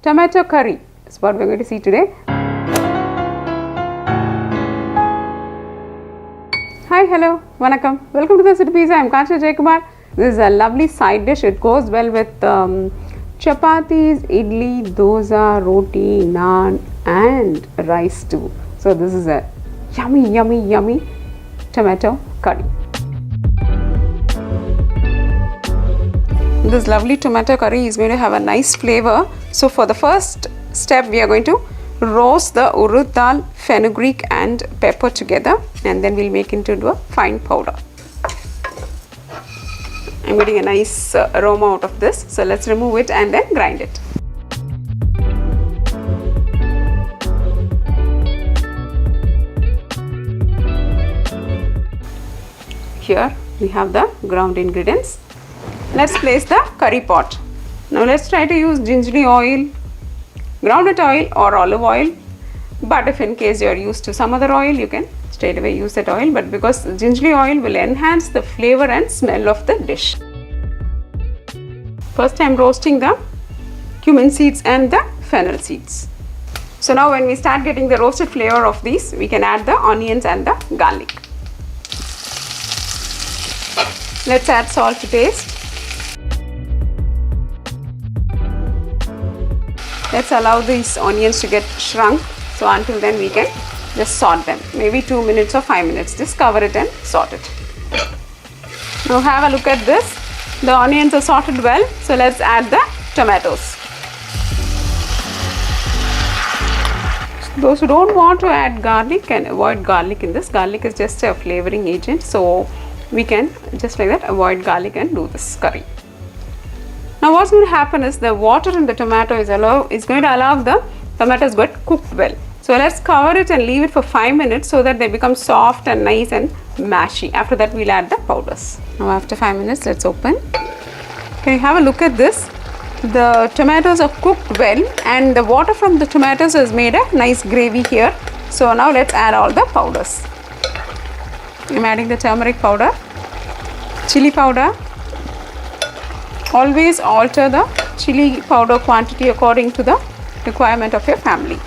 tomato curry is what we're going to see today. Hi, hello, vanakkam. Welcome to the City Pizza. I'm Kanchana Jaykumar. This is a lovely side dish. It goes well with chapatis, idli, dosa, roti, naan and rice too. So this is a yummy tomato curry. This lovely tomato curry is going to have a nice flavor. So for the first step, we are going to roast the urud dal, fenugreek and pepper together, and then we'll make it into a fine powder. I'm getting a nice aroma out of this, so let's remove it and then grind it. Here we have the ground ingredients. Let's place the curry pot. Now let's try to use gingery oil, groundnut oil or olive oil, but if in case you are used to some other oil, you can straight away use that oil, but because gingery oil will enhance the flavor and smell of the dish. First I am roasting the cumin seeds and the fennel seeds. So now when we start getting the roasted flavor of these, we can add the onions and the garlic. Let's add salt to taste. Let's allow these onions to get shrunk. So until then we can just saute them. Maybe 2 minutes or 5 minutes. Just cover it and saute it. Now have a look at this. The onions are sauteed well. So let's add the tomatoes. Those who don't want to add garlic can avoid garlic in this. Garlic is just a flavoring agent. So we can just like that avoid garlic and do this curry. Now what's going to happen is the water in the tomato is going to allow the tomatoes to get cooked well. So let's cover it and leave it for 5 minutes so that they become soft and nice and mashy. After that we'll add the powders. Now after 5 minutes, let's open. Can you have a look at this? The tomatoes are cooked well and the water from the tomatoes has made a nice gravy here. So now let's add all the powders. I'm adding the turmeric powder, chili powder. Always alter the chili powder quantity according to the requirement of your family,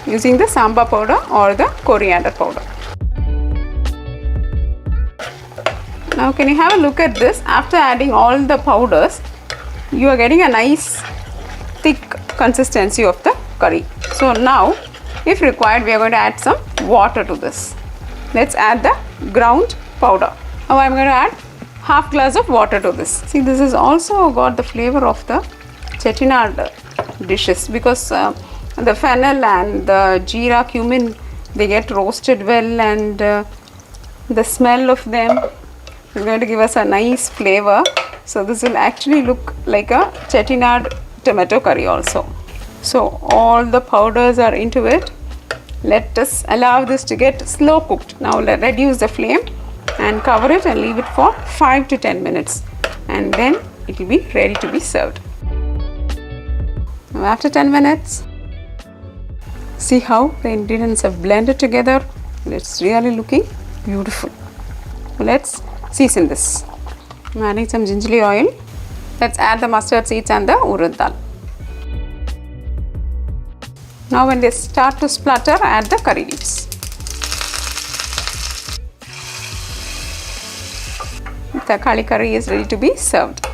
using the sambar powder or the coriander powder. Now can you have a look at this? After adding all the powders, you are getting a nice thick consistency of the curry. So now if required, we are going to add some water to this. Let's add the ground powder. Now I am going to add half glass of water to this. See, this has also got the flavor of the chettinad dishes because the fennel and the jeera, cumin, they get roasted well, and the smell of them is going to give us a nice flavor. So this will actually look like a chettinad tomato curry also. So all the powders are into it. Let us allow this to get slow cooked. Now let's reduce the flame and cover it and leave it for 5 to 10 minutes, and then it will be ready to be served. Now after 10 minutes, see how the ingredients have blended together. It's really looking beautiful. Let's season this. I'm adding some gingery oil. Let's add the mustard seeds and the urud dal. Now when they start to splutter, add the curry leaves. The kali curry is ready to be served.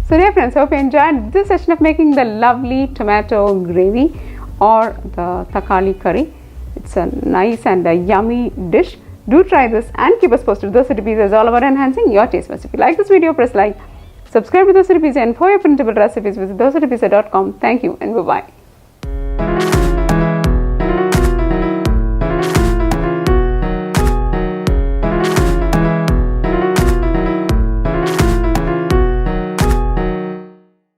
So dear friends, hope you enjoyed this session of making the lovely tomato gravy or the takali curry. It's a nice and a yummy dish. Do try this and keep us posted. Those City Pizza is all about enhancing your taste buds. If you like this video, press like, subscribe to Those City Pizza, and for your printable recipes, visit thosecitypizza.com. Thank you and bye-bye.